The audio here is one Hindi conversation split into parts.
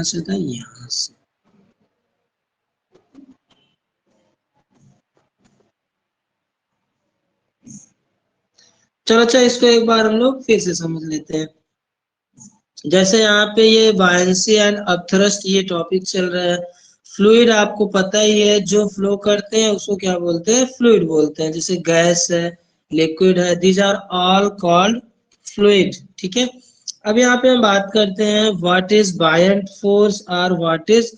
से था यहाँ से। चलो अच्छा, इसको एक बार हम लोग फिर से समझ लेते हैं। जैसे यहाँ पे ये बायंसी एंड अपथ्रस्ट ये टॉपिक चल रहा है। फ्लूइड आपको पता ही है, जो फ्लो करते हैं उसको क्या बोलते हैं, फ्लूइड बोलते हैं। जैसे गैस है, लिक्विड है, these are all called fluid. ठीक है। अब यहाँ पे हम बात करते हैं व्हाट इज बायंट फोर्स और व्हाट इज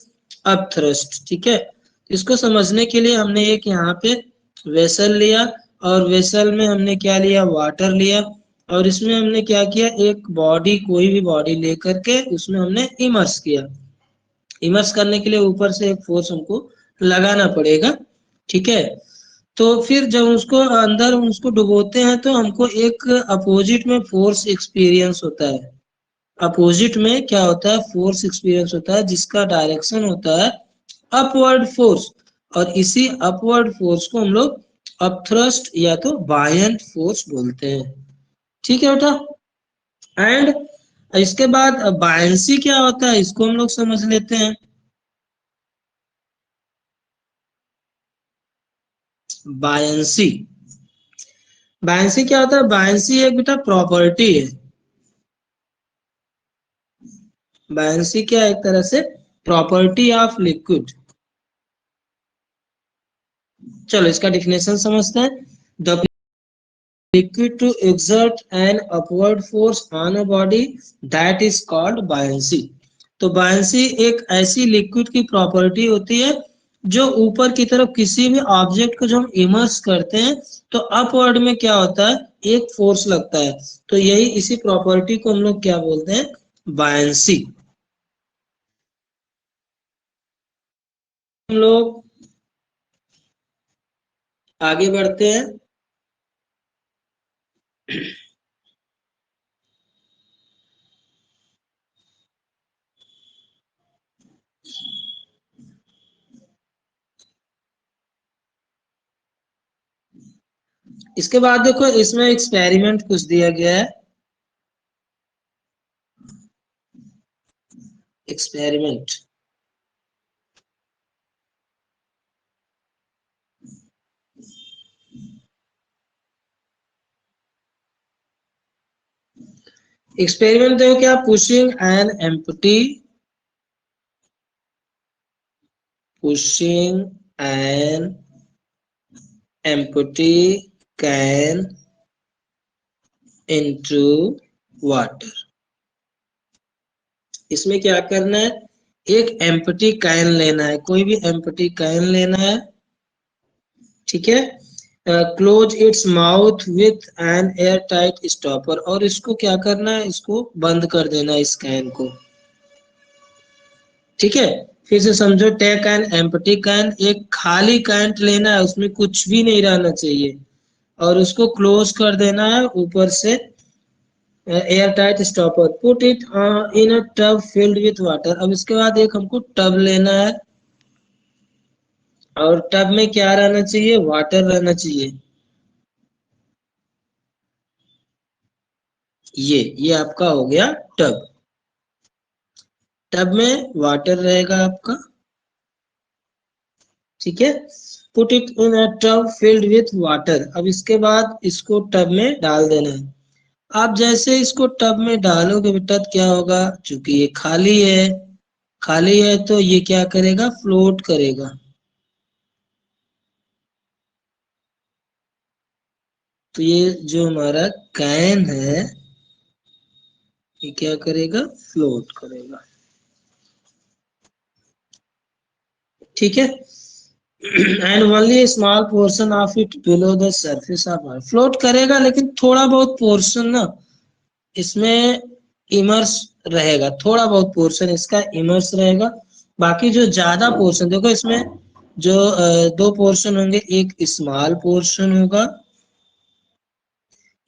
अपथ्रस्ट। ठीक है। इसको समझने के लिए हमने एक यहाँ पे वेसल लिया, और वेसल में हमने क्या लिया, वाटर लिया, और इसमें हमने क्या किया, एक बॉडी, कोई भी बॉडी लेकर के उसमें हमने इमर्स किया। इमर्स करने के लिए ऊपर से एक फोर्स हमको लगाना पड़ेगा। ठीक है। तो फिर जब उसको अंदर उसको डुबोते हैं तो हमको एक अपोजिट में फोर्स एक्सपीरियंस होता है। अपोजिट में क्या होता है, फोर्स एक्सपीरियंस होता है, जिसका डायरेक्शन होता है अपवर्ड फोर्स। और इसी अपवर्ड फोर्स को हम लोग अपथ्रस्ट या तो बायंट फोर्स बोलते हैं। ठीक है बेटा। एंड इसके बाद बायंसी क्या होता है, इसको हम लोग समझ लेते हैं। बायंसी, बायंसी क्या होता है, बायंसी एक बेटा प्रॉपर्टी है। बायंसी क्या है, एक तरह से प्रॉपर्टी ऑफ लिक्विड। चलो इसका डिफिनेशन समझते हैं। The liquid to exert an upward force on a body that is called buoyancy। तो buoyancy एक ऐसी लिक्विड की प्रॉपर्टी होती है जो ऊपर की तरफ किसी भी ऑब्जेक्ट को जब हम इमर्स करते हैं तो अपवर्ड में क्या होता है, एक फोर्स लगता है। तो यही इसी प्रॉपर्टी को हम लोग क्या बोलते हैं, buoyancy। हम लोग आगे बढ़ते हैं। इसके बाद देखो इसमें एक्सपेरिमेंट कुछ दिया गया है। एक्सपेरिमेंट, एक्सपेरिमेंट देखो क्या, pushing an empty, pushing an empty can into water। इसमें क्या करना है, एक एम्प्टी कैन लेना है, कोई भी एम्प्टी कैन लेना है। ठीक है। Close its mouth with an air tight stopper, और इसको क्या करना है, इसको बंद कर देना है इस कैन को। ठीक है। फिर से समझो, टेक एन एम्प्टी कैन, एक खाली कैन लेना है, उसमें कुछ भी नहीं रहना चाहिए, और उसको क्लोज कर देना है ऊपर से air tight stopper. Put it in a tub filled with water. अब इसके बाद एक हमको टब लेना है, और टब में क्या रहना चाहिए, वाटर रहना चाहिए। ये आपका हो गया टब। टब में वाटर रहेगा आपका। ठीक है। Put it in a tub filled with water. अब इसके बाद इसको टब में डाल देना है। आप जैसे इसको टब में डालोगे बेटा तो क्या होगा, चूंकि ये खाली है, खाली है तो ये क्या करेगा, फ्लोट करेगा। तो ये जो हमारा कैन है ये क्या करेगा, फ्लोट करेगा। ठीक है। And only small portion of it below the surface of water. Float करेगा लेकिन थोड़ा बहुत पोर्शन ना इसमें इमर्स रहेगा, थोड़ा बहुत पोर्शन इसका इमर्स रहेगा। बाकी जो ज्यादा पोर्शन, देखो इसमें जो दो पोर्शन होंगे, एक स्मॉल पोर्शन होगा,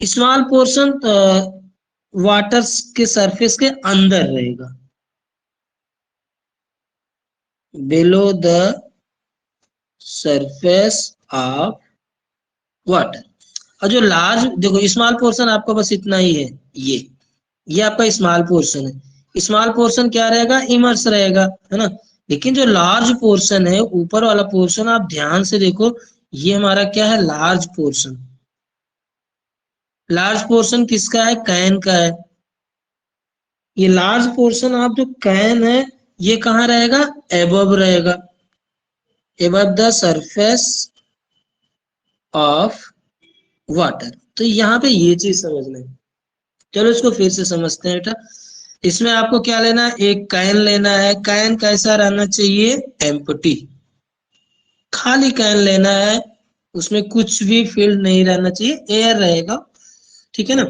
स्मॉल पोर्शन वाटर के सरफेस के अंदर रहेगा, below the surface of water. और जो लार्ज, देखो स्मॉल पोर्शन आपका बस इतना ही है, ये आपका स्मॉल पोर्शन है। स्मॉल पोर्शन क्या रहेगा, इमर्स रहेगा, है ना। लेकिन जो लार्ज पोर्शन है, ऊपर वाला पोर्शन आप ध्यान से देखो, ये हमारा क्या है, लार्ज पोर्शन। लार्ज पोर्शन किसका है, कैन का है। ये लार्ज पोर्शन आप जो कैन है, ये कहाँ रहेगा, एबव रहेगा, above the surface of water. तो यहाँ पे ये चीज समझना है। चलो इसको फिर से समझते हैं बेटा। इसमें आपको क्या लेना है, एक कैन लेना है। कैन कैसा रहना चाहिए, एम्प्टी, खाली कैन लेना है, उसमें कुछ भी फील्ड नहीं रहना चाहिए, एयर रहेगा, ठीक है ना।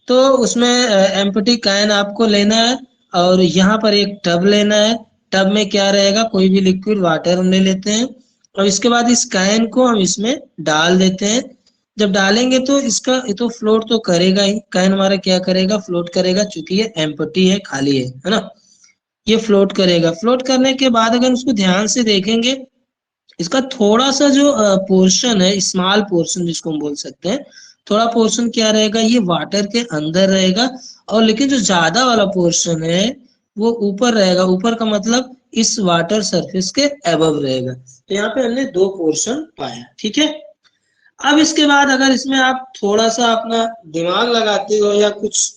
तो उसमें एम्प्टी कैन आपको लेना है, और यहाँ पर एक टब लेना है। टब में क्या रहेगा, कोई भी लिक्विड, वाटर हम ले लेते हैं, और इसके बाद इस कैन को हम इसमें डाल देते हैं। जब डालेंगे तो इसका ये तो फ्लोट तो करेगा ही, कैन हमारा क्या करेगा, फ्लोट करेगा, चूंकि ये एम्प्टी है, खाली है ना। ये फ्लोट करेगा। फ्लोट करने के बाद अगर उसको ध्यान से देखेंगे, इसका थोड़ा सा जो पोर्शन है, स्मॉल पोर्शन जिसको हम बोल सकते हैं, थोड़ा पोर्शन क्या रहेगा, ये वाटर के अंदर रहेगा। और लेकिन जो ज्यादा वाला पोर्शन है वो ऊपर रहेगा। ऊपर का मतलब इस वाटर सरफेस के अबव रहेगा। तो यहाँ पे हमने दो पोर्शन पाया, ठीक है। अब इसके बाद अगर इसमें आप थोड़ा सा अपना दिमाग लगाते हो या कुछ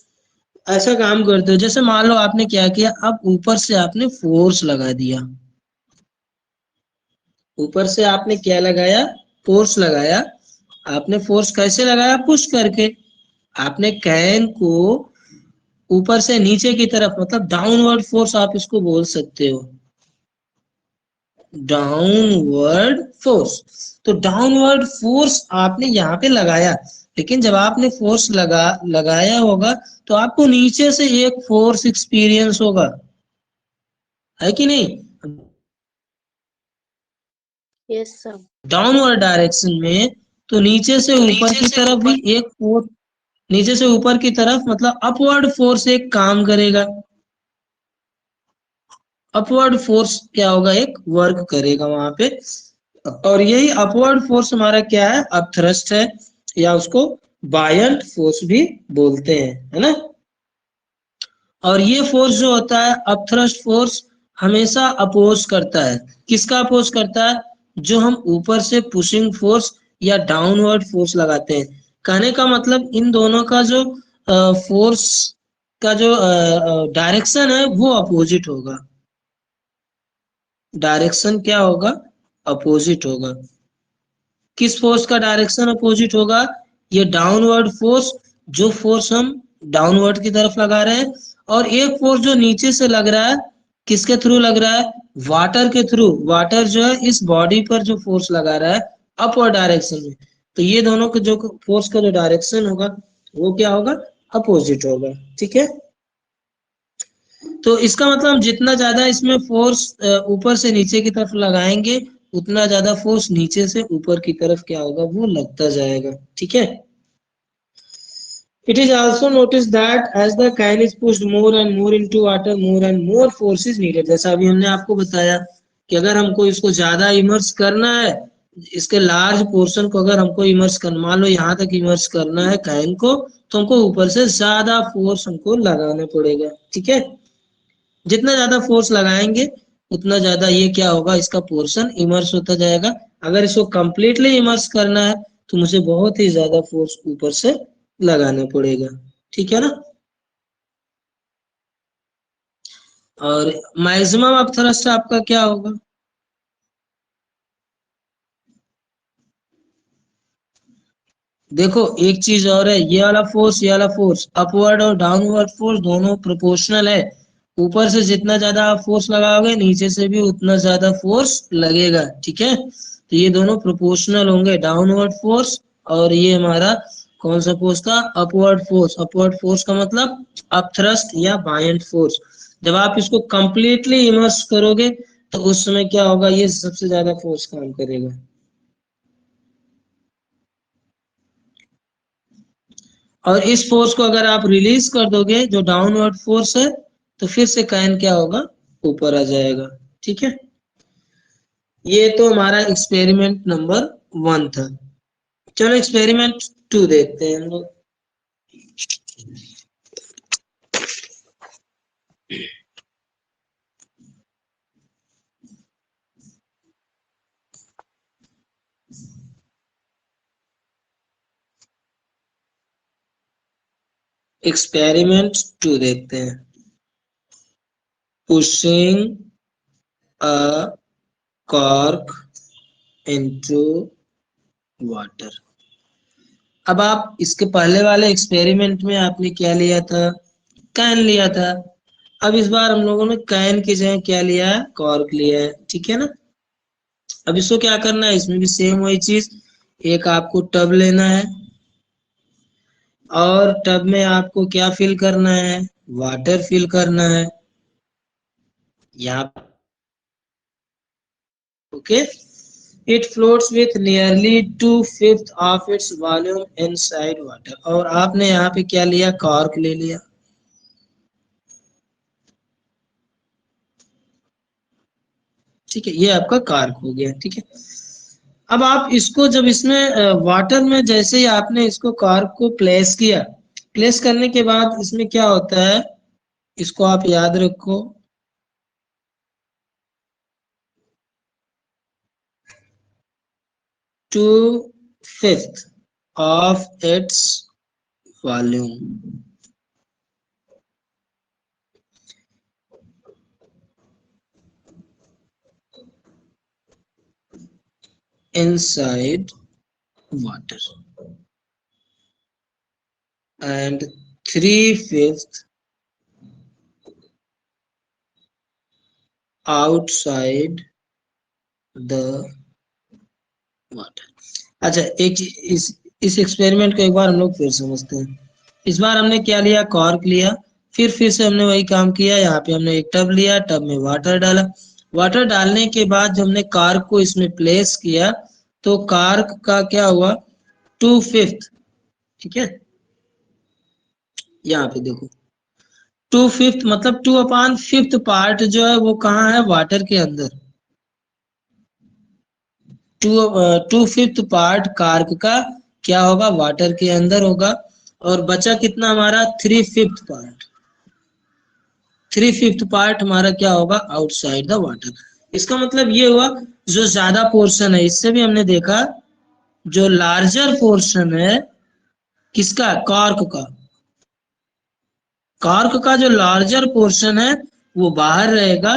ऐसा काम करते हो, जैसे मान लो आपने क्या किया, अब ऊपर से आपने फोर्स लगा दिया। ऊपर से आपने क्या लगाया, फोर्स लगाया। आपने फोर्स कैसे लगाया, पुश करके। आपने कैन को ऊपर से नीचे की तरफ, मतलब डाउनवर्ड फोर्स आप इसको बोल सकते हो, डाउनवर्ड फोर्स। तो डाउनवर्ड फोर्स आपने यहाँ पे लगाया, लेकिन जब आपने फोर्स लगाया होगा, तो आपको नीचे से एक फोर्स एक्सपीरियंस होगा, है कि नहीं। Yes sir. डाउनवर्ड डायरेक्शन में, तो नीचे से ऊपर की तरफ भी एक फोर्स, नीचे से ऊपर की तरफ मतलब अपवर्ड फोर्स एक काम करेगा। अपवर्ड फोर्स क्या होगा, एक वर्क करेगा वहां पे। और यही अपवर्ड फोर्स हमारा क्या है, अपथ्रस्ट है, या उसको बायंट फोर्स भी बोलते हैं, है ना। और ये फोर्स जो होता है, अपथ्रस्ट फोर्स, हमेशा अपोज करता है। किसका अपोज करता है, जो हम ऊपर से पुशिंग फोर्स या डाउनवर्ड फोर्स लगाते हैं। कहने का मतलब इन दोनों का जो फोर्स का जो डायरेक्शन है वो अपोजिट होगा। डायरेक्शन क्या होगा, अपोजिट होगा। किस फोर्स का डायरेक्शन अपोजिट होगा, ये डाउनवर्ड फोर्स, जो फोर्स हम डाउनवर्ड की तरफ लगा रहे हैं। और एक फोर्स जो नीचे से लग रहा है, किसके थ्रू लग रहा है, वाटर के थ्रू। वाटर जो है इस बॉडी पर जो फोर्स लगा रहा है अपवर्ड डायरेक्शन में, तो ये दोनों के जो फोर्स का जो डायरेक्शन होगा वो क्या होगा, अपोजिट होगा, ठीक है। तो इसका मतलब जितना ज्यादा इसमें फोर्स ऊपर से नीचे की तरफ लगाएंगे, उतना ज्यादा फोर्स नीचे से ऊपर की तरफ क्या होगा, वो लगता जाएगा, ठीक है। It is also noticed that as the can is pushed more and more into water, more and more force is needed. जैसा अभी हमने आपको बताया कि अगर हमको इसको ज्यादा इमर्स करना है, इसके लार्ज पोर्शन को अगर हमको इमर्स करना, मान लो यहाँ तक इमर्स करना है कैन को, तो हमको ऊपर से ज्यादा फोर्स हमको लगाना पड़ेगा, ठीक है। जितना ज्यादा फोर्स लगाएंगे उतना ज्यादा ये क्या होगा, इसका पोर्शन इमर्स होता जाएगा। अगर इसको कंप्लीटली इमर्स करना है तो मुझे बहुत ही ज्यादा फोर्स ऊपर से लगाना पड़ेगा, ठीक है ना। और मैक्सिमम ऑफ थ्रस्ट आपका क्या होगा, देखो एक चीज और है, ये वाला फोर्स अपवर्ड और डाउनवर्ड फोर्स दोनों प्रोपोर्शनल है। ऊपर से जितना ज्यादा आप फोर्स लगाओगे, नीचे से भी उतना ज्यादा फोर्स लगेगा, ठीक है। तो ये दोनों प्रोपोर्शनल होंगे, डाउनवर्ड फोर्स और ये हमारा कौन सा फोर्स था, अपवर्ड फोर्स। अपवर्ड फोर्स का मतलब अपथ्रस्ट या बायंट फोर्स। जब आप इसको कंप्लीटली इमर्स करोगे तो उस समय क्या होगा, ये सबसे ज्यादा फोर्स काम करेगा। और इस फोर्स को अगर आप रिलीज कर दोगे, जो डाउनवर्ड फोर्स है, तो फिर से कैन क्या होगा, ऊपर आ जाएगा, ठीक है। ये तो हमारा एक्सपेरिमेंट नंबर 1 था। चलो एक्सपेरिमेंट 2 देखते हैं हम लोग। एक्सपेरिमेंट 2 देखते हैं। Pushing a cork into water. अब आप इसके पहले वाले एक्सपेरिमेंट में आपने क्या लिया था, कैन लिया था। अब इस बार हम लोगों ने कैन की जगह क्या लिया है, कॉर्क लिया है, ठीक है ना। अब इसको क्या करना है, इसमें भी सेम वही चीज, एक आपको टब लेना है और टब में आपको क्या फिल करना है, वाटर फिल करना है यहाँ। Okay, it floats with nearly 2/5 of its volume inside water. और आपने यहाँ पे क्या लिया, कॉर्क ले लिया। ठीक है, ये आपका कॉर्क हो गया, ठीक है। अब आप इसको जब इसमें वाटर में जैसे ही आपने इसको कॉर्क को प्लेस किया, प्लेस करने के बाद इसमें क्या होता है, इसको आप याद रखो। 2/5 of its volume inside water and 3/5 outside the water। अच्छा, एक इस एक्सपेरिमेंट को एक बार हम लोग फिर समझते हैं। इस बार हमने क्या लिया, कॉर्क लिया, फिर से हमने वही काम किया। यहाँ पे हमने एक टब लिया, टब में वाटर डाला। वाटर डालने के बाद जब हमने कॉर्क को इसमें प्लेस किया तो कॉर्क का क्या हुआ, 2/5, ठीक है। यहाँ पे देखो 2/5 मतलब 2/5 पार्ट जो है वो कहाँ है, वाटर के अंदर। 2/5 पार्ट कार्क का क्या होगा, वाटर के अंदर होगा। और बचा कितना हमारा, 3/5 पार्ट। 3/5 पार्ट हमारा क्या होगा, आउटसाइड द वाटर। इसका मतलब ये हुआ, जो ज्यादा पोर्शन है, इससे भी हमने देखा जो लार्जर पोर्शन है किसका, कॉर्क का। कॉर्क का जो लार्जर पोर्शन है वो बाहर रहेगा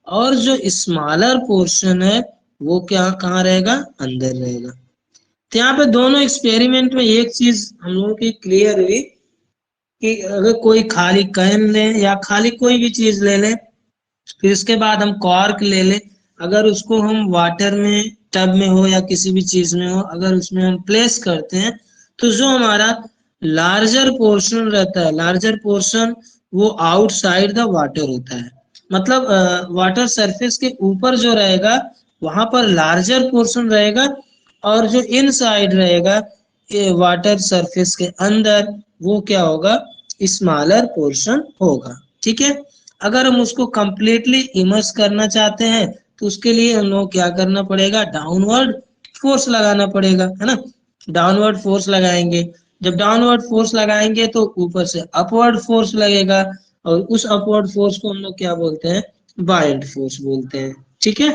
और जो स्मॉलर पोर्शन है वो क्या, कहाँ रहेगा, अंदर रहेगा। तो यहाँ पे दोनों एक्सपेरिमेंट में एक चीज हम लोगों की क्लियर हुई कि अगर कोई खाली कैन ले या खाली कोई भी चीज ले ले, फिर इसके बाद हम कॉर्क ले ले, अगर उसको हम वाटर में, टब में हो या किसी भी चीज में हो, अगर उसमें हम प्लेस करते हैं तो जो हमारा लार्जर पोर्शन रहता है, लार्जर पोर्शन वो आउटसाइड द वाटर होता है। मतलब वाटर सरफेस के ऊपर जो रहेगा वहां पर लार्जर पोर्शन रहेगा और जो इनसाइड रहेगा वाटर सरफेस के अंदर वो क्या होगा, स्मॉलर पोर्शन होगा, ठीक है। अगर हम उसको कंप्लीटली इमर्स करना चाहते हैं तो उसके लिए हम लोग क्या करना पड़ेगा, डाउनवर्ड फोर्स लगाना पड़ेगा, है ना। डाउनवर्ड फोर्स लगाएंगे, जब डाउनवर्ड फोर्स लगाएंगे तो ऊपर से अपवर्ड फोर्स लगेगा और उस अपवर्ड फोर्स को हम लोग क्या बोलते हैं, बायंट फोर्स बोलते हैं, ठीक है।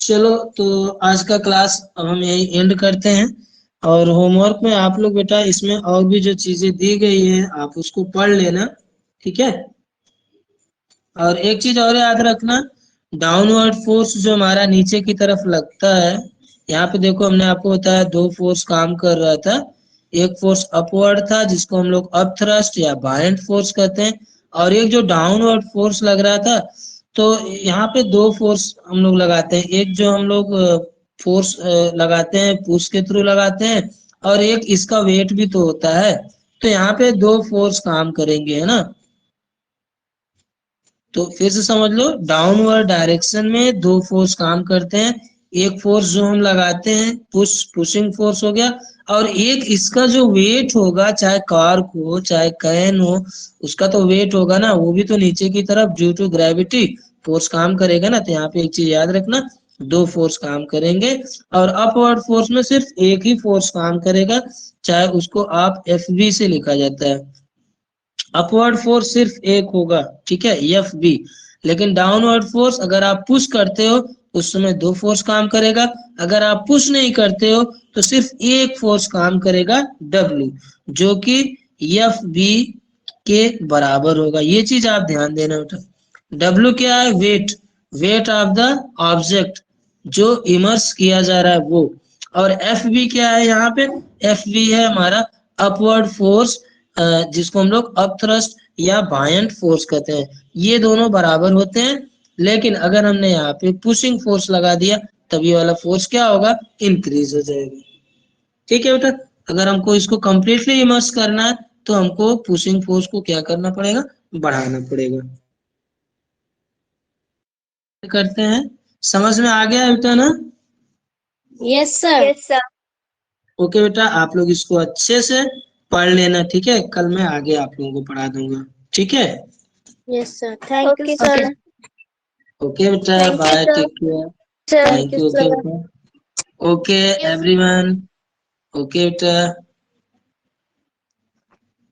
चलो, तो आज का क्लास अब हम यही एंड करते हैं। और होमवर्क में आप लोग बेटा इसमें और भी जो चीजें दी गई है आप उसको पढ़ लेना, ठीक है। और एक चीज और याद रखना, डाउनवर्ड फोर्स जो हमारा नीचे की तरफ लगता है, यहाँ पे देखो हमने आपको बताया दो फोर्स काम कर रहा था। एक फोर्स अपवर्ड था जिसको हम लोग अप थ्रस्ट या बायंट फोर्स कहते हैं, और एक जो डाउनवर्ड फोर्स लग रहा था। तो यहाँ पे दो फोर्स हम लोग लगाते हैं, एक जो हम लोग फोर्स लगाते हैं पुश के थ्रू लगाते हैं, और एक इसका वेट भी तो होता है। तो यहाँ पे दो फोर्स काम करेंगे, है ना। तो फिर से समझ लो, डाउनवर्ड डायरेक्शन में दो फोर्स काम करते हैं। एक फोर्स जो हम लगाते हैं पुशिंग फोर्स हो गया, और एक इसका जो वेट होगा, चाहे कार्क हो चाहे कैन हो, उसका तो वेट होगा ना, वो भी तो नीचे की तरफ ड्यू टू ग्रेविटी फोर्स काम करेगा ना। तो यहाँ पे एक चीज याद रखना, दो फोर्स काम करेंगे और अपवर्ड फोर्स में सिर्फ एक ही फोर्स काम करेगा, चाहे उसको आप एफ बी से लिखा जाता है। अपवर्ड फोर्स सिर्फ एक होगा, ठीक है, एफ बी। लेकिन डाउनवर्ड फोर्स अगर आप पुश करते हो उस समय 2 फोर्स काम करेगा। अगर आप पुश नहीं करते हो तो सिर्फ एक फोर्स काम करेगा W, जो कि FB के बराबर होगा। ये चीज आप ध्यान देना बेटा। W क्या है? वेट ऑफ द ऑब्जेक्ट जो इमर्स किया जा रहा है वो। और FB क्या है? यहाँ पे FB है हमारा अपवर्ड फोर्स, जिसको हम लोग अपथ्रस्ट या बायंट फोर्स कहते हैं। ये दोनों बराबर होते हैं, लेकिन अगर हमने यहाँ पे पुशिंग फोर्स लगा दिया तब ये वाला फोर्स क्या होगा? इंक्रीज हो जाएगा। ठीक है बेटा। अगर हमको इसको कंप्लीटली इमर्स करना है तो हमको पुशिंग फोर्स को क्या करना पड़ेगा? बढ़ाना पड़ेगा। करते हैं। समझ में आ गया बेटा ना? Yes sir. Yes sir. Okay बेटा, आप लोग इसको अच्छे से पढ़ लेना, ठीक है? कल मैं आगे आप लोगों को पढ़ा दूंगा, ठीक है? Yes sir, thank you okay sir. Sir. Okay बेटा, Thank you, bye, sir. Take care. Sir thank you. Okay बेटा, ओके एवरीवन, ओके बेटा।